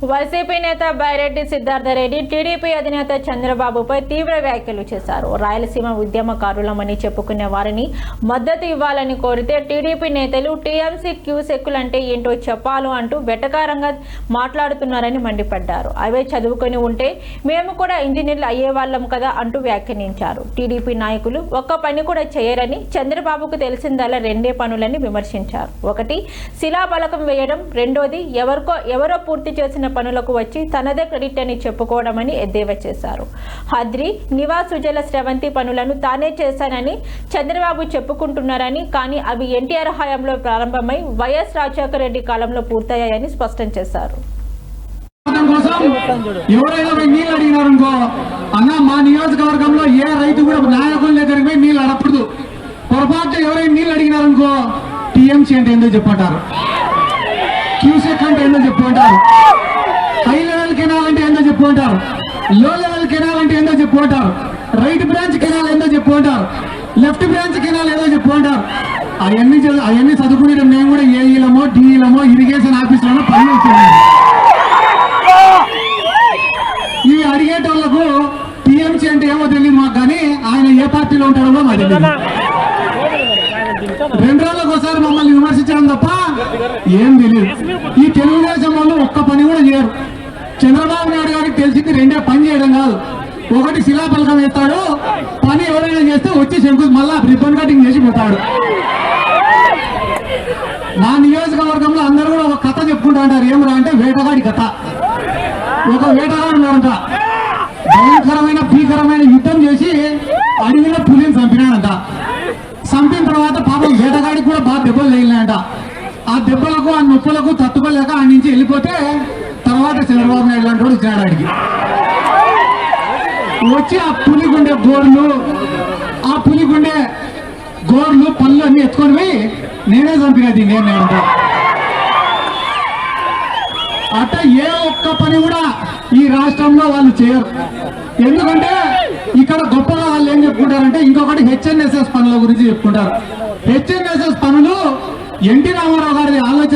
YCP నేత Byreddy Siddhartha Reddy TDP అధినేత చంద్రబాబుపై తీవ్ర వ్యాఖ్యలు చేశారు. రాయలసీమ ఉద్యమకారులమని చెప్పుకునే వారిని మద్దతు ఇవ్వాలని కోరితే టీడీపీ నేతలు టీఎంసీ క్యూసెక్కులు అంటే ఏంటో చెప్పాలి అంటూ వెటకారంగా మాట్లాడుతున్నారని మండిపడ్డారు. అవే చదువుకొని ఉంటే మేము కూడా ఇంజనీర్లు అయ్యేవాళ్ళం కదా అంటూ వ్యాఖ్యానించారు. టీడీపీ నాయకులు ఒక్క పని కూడా చేయరని, చంద్రబాబుకు తెలిసిందల్లా రెండే పనులని విమర్శించారు. ఒకటి శిలాఫలకం వేయడం, రెండోది ఎవరో పూర్తి చేసిన పనులకు వచ్చి తనదే క్రెడిట్ అని చెప్పుకోవడమని ఎద్దేవా చేశారు. హద్రి, నివాస్, సుజల, స్రవంతి పనులను తానే చేశానని చంద్రబాబు చెప్పుకుంటున్నారని, కానీ అవి ఎన్టీఆర్ హయాంలో ప్రారంభమై వైఎస్ రాజశేఖర రెడ్డి కాలంలో పూర్తయ్యాయని స్పష్టం చేశారు. ఎవరైనా నీళ్ళు అడిగినారనుకో, అన్న మా నియోజకవర్గంలో ఏ రైతు కూడా నాయకుల దగ్గరికి పోయి నీళ్ళు అడగకూడదు. పొరపాటు ఎవరైనా నీళ్ళు అడిగినారనుకో, టీఎంసీ అంటే ఏందో చెప్పంటారు, క్యూసెక్ అంటే ఏందో చెప్పుకుంటారు, హై లెవెల్ కెనాల్ అంటే ఏందో చెప్పుకుంటారు, లో లెవెల్ కెనాల్ అంటే ఏందో చెప్పుకుంటారు, రైట్ బ్రాంచ్ కెనాల్ ఏందో చెప్పుకుంటారు, లెఫ్ట్ బ్రాంచ్ కెనాల్ ఏదో చెప్పుకుంటారు. అవన్నీ చదువుకునే మేము కూడా ఏఈలమో డిఈలమో ఇరిగేషన్ ఆఫీసులోనో పని చేస్తున్నాం. ఈ అడిగేటోళ్లకు టీఎంసీ అంటే ఏమో తెలియదు మాకు, కానీ ఆయన ఏ పార్టీలో ఉంటాడో మాకు తెలియదు. 2 రోజులకు ఒకసారి మమ్మల్ని విమర్శించడం తప్ప ఏం తెలియదు. ఈ తెలుగుదేశం వాళ్ళు ఒక్క పని కూడా చేయరు. చంద్రబాబు నాయుడు గారికి తెలిసింది రెండే పని చేయడం కాదు. ఒకటి శిలాఫలకం వేస్తాడు, పని ఎవరైనా చేస్తే వచ్చి శంకు మళ్ళా రిబ్బన్ కటింగ్ చేసి పోతాడు. నా నియోజకవర్గంలో అందరూ కూడా ఒక కథ చెప్పుకుంటా అంటారు. ఏమరా అంటే వేటగాడి కథ. ఒక వేటగాడు ఉన్నాడంట, భీకరమైన యుద్ధం చేసి అడవిలో పులిని చంపినాడంట. చంపిన తర్వాత పాపం వేటగాడికి కూడా బాగా దెబ్బలు తగిలినాయంట. ఆ దెబ్బలకు ఆ నొప్పులకు తట్టుకోలేక ఆ నుంచి వెళ్ళిపోతే తర్వాత చంద్రబాబు నాయుడు లాంటి వాడు వచ్చాడు. ఆడికి వచ్చి ఆ పులిగుండే గోర్లు పళ్ళు అన్ని ఎత్తుకొని పోయి నేనే చంపినది నేను అట్ట ఏ ఒక్క పని కూడా ఈ రాష్ట్రంలో వాళ్ళు చేయరు. ఎందుకంటే ఇక్కడ గొప్పగా వాళ్ళు ఏం చెప్పుకుంటారంటే ఇంకొకటి హెచ్ఎన్ఎస్ఎస్ పనుల గురించి చెప్పుకుంటారు. హెచ్ఎన్ఎస్ఎస్ పనులు ఎన్టీ రామారావు గారి ఆలోచన